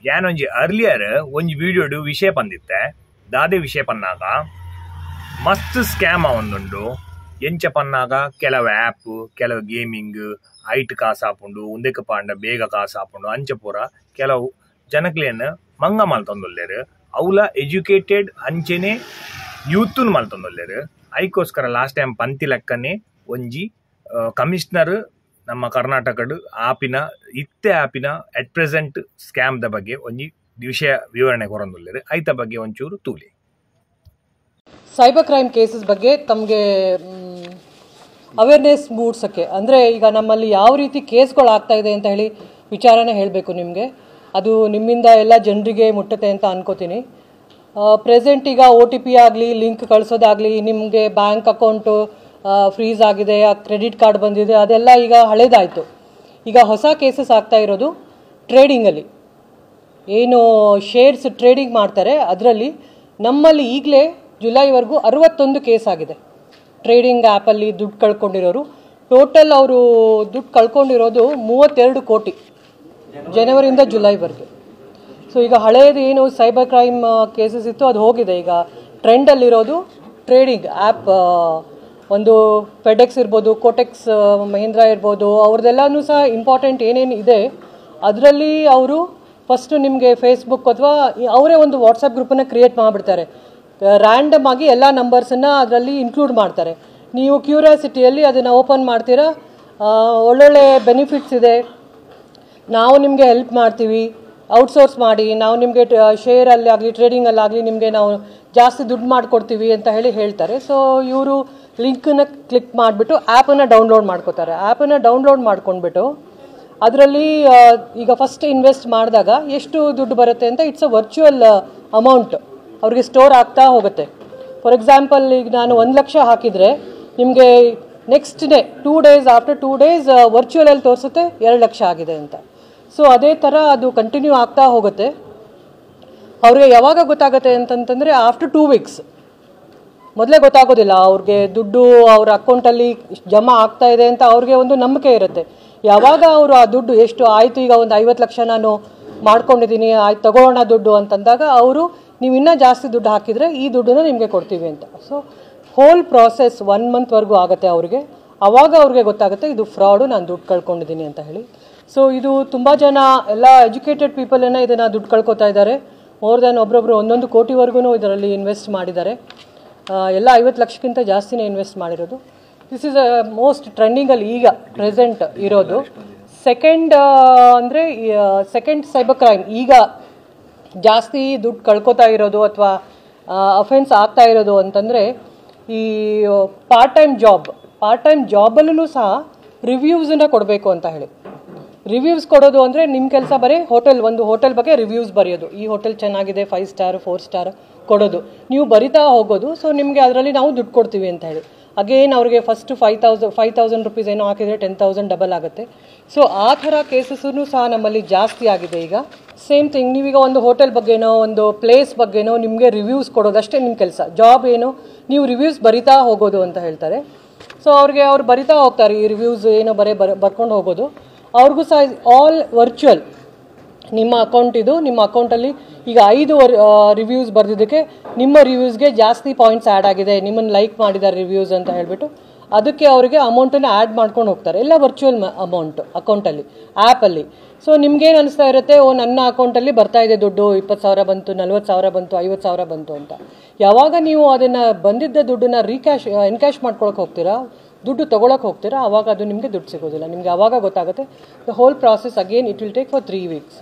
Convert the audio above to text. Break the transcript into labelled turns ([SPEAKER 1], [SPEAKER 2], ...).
[SPEAKER 1] ಯಾನೊಂಜಿ earlier ಒಂಜಿ ವಿಡಿಯೋಡು ವಿಷಯ ಪಂದಿತ್ತೆ ದಾದೆ ವಿಷಯ ಪನ್ನಾಗ ಮಸ್ತ್ ಸ್ಕ್ಯಾಮ್ ಆವೊಂದುಂಡು. ಎಂಚ ಪನ್ನಾಗ ಕೆಲವು ಆ್ಯಪ್ ಕೆಲವು ಗೇಮಿಂಗ್ ಐಟ್ ಕಾಸು ಹಾಪುಂಡು ಉಂದೆಕ್ ಪಾಂಡ ಬೇಗ ಕಾಸು ಹಾಪುಂಡು ಅಂಚ ಪೂರ ಕೆಲವು ಜನಕ್ಲೆಯನ್ನು ಮಂಗ ಮಲ್ತೊಂದುಲ್ಲೇರು. ಅವಲ ಎಜುಕೇಟೆಡ್ ಅಂಚೆನೆ ಯೂತ್ನ್ ಮಲ್ತೊಂದುಲ್ಲೇರು. ಐಕೋಸ್ಕರ ಲಾಸ್ಟ್ ಟೈಮ್ ಪಂತಿ ಲೆಕ್ಕನೆ ಒಂಜಿ ಕಮಿಷನರ್ ನಮ್ಮ ಕರ್ನಾಟಕಡ್ ಆಪಿನ ಇತ್ತೆ ಆಪಿನ ಅಟ್ ಪ್ರೆಸೆಂಟ್ ಸ್ಕ್ಯಾಮ್ ದ ಬಗ್ಗೆ ಒಂಜಿ ವಿಷಯ ವಿವರಣೆ ಕೊರೊಂದುಲ್ಲೇರು. ಐತ ಬಗ್ಗೆ ಒಂಚೂರು ತೂಲಿ.
[SPEAKER 2] ಸೈಬರ್ ಕ್ರೈಮ್ ಕೇಸಸ್ ಬಗ್ಗೆ ತಮಗೆ ಅವೇರ್ನೆಸ್ ಮೂಡಿಸೋಕ್ಕೆ, ಅಂದರೆ ಈಗ ನಮ್ಮಲ್ಲಿ ಯಾವ ರೀತಿ ಕೇಸ್ಗಳು ಆಗ್ತಾ ಇದೆ ಅಂತ ಹೇಳಿ ವಿಚಾರನೇ ಹೇಳಬೇಕು ನಿಮಗೆ. ಅದು ನಿಮ್ಮಿಂದ ಎಲ್ಲ ಜನರಿಗೆ ಮುಟ್ಟುತ್ತೆ ಅಂತ ಅನ್ಕೋತೀನಿ. ಪ್ರೆಸೆಂಟ್ ಈಗ OTP ಆಗಲಿ ಲಿಂಕ್ ಕಳಿಸೋದಾಗಲಿ, ನಿಮಗೆ ಬ್ಯಾಂಕ್ ಅಕೌಂಟು ಫ್ರೀಸ್ ಆಗಿದೆ, ಕ್ರೆಡಿಟ್ ಕಾರ್ಡ್ ಬಂದಿದೆ, ಅದೆಲ್ಲ ಈಗ ಹಳೇದಾಯಿತು. ಈಗ ಹೊಸ ಕೇಸಸ್ ಆಗ್ತಾ ಇರೋದು ಟ್ರೇಡಿಂಗಲ್ಲಿ. ಏನು ಶೇರ್ಸ್ ಟ್ರೇಡಿಂಗ್ ಮಾಡ್ತಾರೆ ಅದರಲ್ಲಿ ನಮ್ಮಲ್ಲಿ ಈಗಲೇ ಜುಲೈವರೆಗೂ 61 ಕೇಸ್ ಆಗಿದೆ. ಟ್ರೇಡಿಂಗ್ ಆ್ಯಪಲ್ಲಿ ದುಡ್ಡು ಕಳ್ಕೊಂಡಿರೋರು ಟೋಟಲ್ ಅವರು ದುಡ್ಡು ಕಳ್ಕೊಂಡಿರೋದು 32 ಕೋಟಿ ಜನವರಿಯಿಂದ ಜುಲೈವರೆಗೆ. ಸೊ ಈಗ ಹಳೇದು ಏನು ಸೈಬರ್ ಕ್ರೈಮ್ ಕೇಸಸ್ ಇತ್ತು ಅದು ಹೋಗಿದೆ. ಈಗ ಟ್ರೆಂಡಲ್ಲಿರೋದು ಟ್ರೇಡಿಂಗ್ ಆ್ಯಪ್. ಒಂದು ಫೆಡೆಕ್ಸ್ ಇರ್ಬೋದು, ಕೋಟೆಕ್ಸ್ ಮಹೀಂದ್ರಾ ಇರ್ಬೋದು, ಅವ್ರದ್ದೆಲ್ಲನೂ ಸಹ ಇಂಪಾರ್ಟೆಂಟ್ ಏನೇನು ಇದೆ ಅದರಲ್ಲಿ ಅವರು ಫಸ್ಟು ನಿಮಗೆ ಫೇಸ್ಬುಕ್ ಅಥವಾ ಅವರೇ ಒಂದು ವಾಟ್ಸಪ್ ಗ್ರೂಪನ್ನು ಕ್ರಿಯೇಟ್ ಮಾಡಿಬಿಡ್ತಾರೆ. ರ್ಯಾಂಡಮ್ ಆಗಿ ಎಲ್ಲ ನಂಬರ್ಸನ್ನು ಅದರಲ್ಲಿ ಇನ್ಕ್ಲೂಡ್ ಮಾಡ್ತಾರೆ. ನೀವು ಕ್ಯೂರಿಯಾಸಿಟಿಯಲ್ಲಿ ಅದನ್ನು ಓಪನ್ ಮಾಡ್ತೀರಾ, ಒಳ್ಳೊಳ್ಳೆ ಬೆನಿಫಿಟ್ಸ್ ಇದೆ, ನಾವು ನಿಮಗೆ ಹೆಲ್ಪ್ ಮಾಡ್ತೀವಿ, ಔಟ್ಸೋರ್ಸ್ ಮಾಡಿ, ನಾವು ನಿಮಗೆ ಶೇರಲ್ಲಿ ಆಗಲಿ ಟ್ರೇಡಿಂಗಲ್ಲಾಗಲಿ ನಿಮಗೆ ನಾವು ಜಾಸ್ತಿ ದುಡ್ಡು ಮಾಡಿಕೊಡ್ತೀವಿ ಅಂತ ಹೇಳ್ತಾರೆ. ಸೊ ಇವರು ಲಿಂಕನ್ನು ಕ್ಲಿಕ್ ಮಾಡಿಬಿಟ್ಟು ಆ್ಯಪನ್ನು ಡೌನ್ಲೋಡ್ ಮಾಡ್ಕೋತಾರೆ. ಆ್ಯಪನ್ನು ಡೌನ್ಲೋಡ್ ಮಾಡ್ಕೊಂಡ್ಬಿಟ್ಟು ಅದರಲ್ಲಿ ಈಗ ಫಸ್ಟ್ ಇನ್ವೆಸ್ಟ್ ಮಾಡಿದಾಗ ಎಷ್ಟು ದುಡ್ಡು ಬರುತ್ತೆ ಅಂತ ಇಟ್ಸ್ ಅ ವರ್ಚುವಲ್ ಅಮೌಂಟ್ ಅವ್ರಿಗೆ ಸ್ಟೋರ್ ಆಗ್ತಾ ಹೋಗುತ್ತೆ. ಫಾರ್ ಎಕ್ಸಾಂಪಲ್ ಈಗ ನಾನು 1 ಲಕ್ಷ ಹಾಕಿದರೆ ನಿಮಗೆ next day 2 days after 2 days ವರ್ಚುವಲಲ್ಲಿ ತೋರಿಸುತ್ತೆ 2 ಲಕ್ಷ ಆಗಿದೆ ಅಂತ. ಸೊ ಅದೇ ಥರ ಅದು ಕಂಟಿನ್ಯೂ ಆಗ್ತಾ ಹೋಗುತ್ತೆ. ಅವ್ರಿಗೆ ಯಾವಾಗ ಗೊತ್ತಾಗುತ್ತೆ ಅಂತಂತಂದರೆ ಆಫ್ಟರ್ 2 ವೀಕ್ಸ್. ಮೊದಲೇ ಗೊತ್ತಾಗೋದಿಲ್ಲ ಅವ್ರಿಗೆ ದುಡ್ಡು ಅವ್ರ ಅಕೌಂಟಲ್ಲಿ ಜಮಾ ಆಗ್ತಾ ಇದೆ ಅಂತ ಅವ್ರಿಗೆ ಒಂದು ನಂಬಿಕೆ ಇರುತ್ತೆ. ಯಾವಾಗ ಅವರು ಆ ದುಡ್ಡು ಎಷ್ಟು ಆಯಿತು, ಈಗ ಒಂದು 50 ಲಕ್ಷ ನಾನು ಮಾಡ್ಕೊಂಡಿದ್ದೀನಿ, ಆಯ್ತು ತಗೊಳ್ಳೋಣ ದುಡ್ಡು ಅಂತಂದಾಗ ಅವರು ನೀವು ಇನ್ನೂ ಜಾಸ್ತಿ ದುಡ್ಡು ಹಾಕಿದರೆ ಈ ದುಡ್ಡನ್ನು ನಿಮಗೆ ಕೊಡ್ತೀವಿ ಅಂತ. ಸೊ ಹೋಲ್ ಪ್ರಾಸೆಸ್ 1 ಮಂತ್ವರೆಗೂ ಆಗುತ್ತೆ ಅವ್ರಿಗೆ. ಆವಾಗ ಅವ್ರಿಗೆ ಗೊತ್ತಾಗುತ್ತೆ ಇದು ಫ್ರಾಡು, ನಾನು ದುಡ್ಡು ಕಳ್ಕೊಂಡಿದ್ದೀನಿ ಅಂತ ಹೇಳಿ. ಸೊ ಇದು ತುಂಬ ಜನ ಎಲ್ಲ ಎಜುಕೇಟೆಡ್ ಪೀಪಲನ್ನು ಇದನ್ನು ದುಡ್ಡು ಕಳ್ಕೊತಾ ಇದ್ದಾರೆ. ಮೋರ್ ದ್ಯಾನ್ ಒಬ್ಬೊಬ್ಬರು 1 ಕೋಟಿವರೆಗೂ ಇದರಲ್ಲಿ ಇನ್ವೆಸ್ಟ್ ಮಾಡಿದ್ದಾರೆ. ಎಲ್ಲ 50 ಲಕ್ಷಕ್ಕಿಂತ ಜಾಸ್ತಿನೇ ಇನ್ವೆಸ್ಟ್ ಮಾಡಿರೋದು. ದಿಸ್ ಈಸ್ ಮೋಸ್ಟ್ ಟ್ರೆಂಡಿಂಗಲ್ಲಿ ಈಗ ಪ್ರೆಸೆಂಟ್ ಇರೋದು. ಸೆಕೆಂಡ್ ಅಂದರೆ ಸೆಕೆಂಡ್ ಸೈಬರ್ ಕ್ರೈಮ್ ಈಗ ಜಾಸ್ತಿ ದುಡ್ಡು ಕಳ್ಕೊತಾ ಇರೋದು ಅಥವಾ ಅಫೆನ್ಸ್ ಆಗ್ತಾ ಇರೋದು ಅಂತಂದರೆ ಈ ಪಾರ್ಟ್ ಟೈಮ್ ಜಾಬಲ್ಲೂ ಸಹ ರಿವ್ಯೂಸನ್ನು ಕೊಡಬೇಕು ಅಂತ ಹೇಳಿ. ರಿವ್ಯೂಸ್ ಕೊಡೋದು ಅಂದರೆ ನಿಮ್ಮ ಕೆಲಸ ಬರೀ ಒಂದು ಹೋಟೆಲ್ ಬಗ್ಗೆ ರಿವ್ಯೂಸ್ ಬರೆಯೋದು, ಈ ಹೋಟೆಲ್ ಚೆನ್ನಾಗಿದೆ 5 ಸ್ಟಾರ್ 4 ಸ್ಟಾರ್ ಕೊಡೋದು, ನೀವು ಬರಿತಾ ಹೋಗೋದು. ಸೊ ನಿಮಗೆ ಅದರಲ್ಲಿ ನಾವು ದುಡ್ಡು ಕೊಡ್ತೀವಿ ಅಂತ ಹೇಳಿ. ಅಗೇನ್ ಅವ್ರಿಗೆ ಫಸ್ಟ್ 5,000 ರುಪೀಸ್ ಏನೋ ಹಾಕಿದರೆ 10,000 ಡಬಲ್ ಆಗುತ್ತೆ. ಸೊ ಆ ಥರ ಕೇಸಸ್ಸೂ ಸಹ ನಮ್ಮಲ್ಲಿ ಜಾಸ್ತಿ ಆಗಿದೆ ಈಗ. ಸೇಮ್ ಥಿಂಗ್, ನೀವೀಗ ಒಂದು ಹೋಟೆಲ್ ಬಗ್ಗೆನೋ ಒಂದು ಪ್ಲೇಸ್ ಬಗ್ಗೆನೋ ನಿಮಗೆ ರಿವ್ಯೂಸ್ ಕೊಡೋದು ಅಷ್ಟೇ ನಿಮ್ಮ ಕೆಲಸ. ಜಾಬ್ ಏನು, ನೀವು ರಿವ್ಯೂಸ್ ಬರಿತಾ ಹೋಗೋದು ಅಂತ ಹೇಳ್ತಾರೆ. ಸೊ ಅವ್ರು ಬರಿತಾ ಹೋಗ್ತಾರೆ, ಈ ರಿವ್ಯೂಸ್ ಏನೋ ಬರ್ಕೊಂಡು ಹೋಗೋದು. ಅವ್ರಿಗೂ ಸಹ ಆಲ್ ವರ್ಚುವಲ್. ನಿಮ್ಮ ಅಕೌಂಟಲ್ಲಿ ಈಗ 5 ರಿವ್ಯೂಸ್ ಬರೆದಿದ್ದಕ್ಕೆ ನಿಮ್ಮ ರಿವ್ಯೂಸ್ಗೆ ಜಾಸ್ತಿ ಪಾಯಿಂಟ್ಸ್ ಆ್ಯಡ್ ಆಗಿದೆ, ನಿಮ್ಮನ್ನು ಲೈಕ್ ಮಾಡಿದ್ದಾರೆ ರಿವ್ಯೂಸ್ ಅಂತ ಹೇಳಿಬಿಟ್ಟು ಅದಕ್ಕೆ ಅವರಿಗೆ ಅಮೌಂಟನ್ನು ಆ್ಯಡ್ ಮಾಡ್ಕೊಂಡು ಹೋಗ್ತಾರೆ. ಎಲ್ಲ ವರ್ಚುವಲ್ ಅಮೌಂಟ್ ಅಕೌಂಟಲ್ಲಿ ಆ್ಯಪಲ್ಲಿ. ಸೊ ನಿಮ್ಗೇನು ಅನಿಸ್ತಾ ಇರುತ್ತೆ, ನನ್ನ ಅಕೌಂಟಲ್ಲಿ ಬರ್ತಾ ಇದೆ ದುಡ್ಡು, 20,000 ಬಂತು, 40,000 ಬಂತು, 50,000 ಬಂತು ಅಂತ. ಯಾವಾಗ ನೀವು ಅದನ್ನು ಬಂದಿದ್ದ ದುಡ್ಡನ್ನು ಎನ್ಕ್ಯಾಶ್ ಮಾಡ್ಕೊಳಕ್ಕೆ ಹೋಗ್ತೀರಾ, ದುಡ್ಡು ತೊಗೊಳಕ್ಕೆ ಹೋಗ್ತೀರಾ, ಆವಾಗ ಅದು ನಿಮಗೆ ದುಡ್ಡು ಸಿಗೋದಿಲ್ಲ. ನಿಮಗೆ ಆವಾಗ ಗೊತ್ತಾಗುತ್ತೆ. The whole process again it will take for 3 weeks.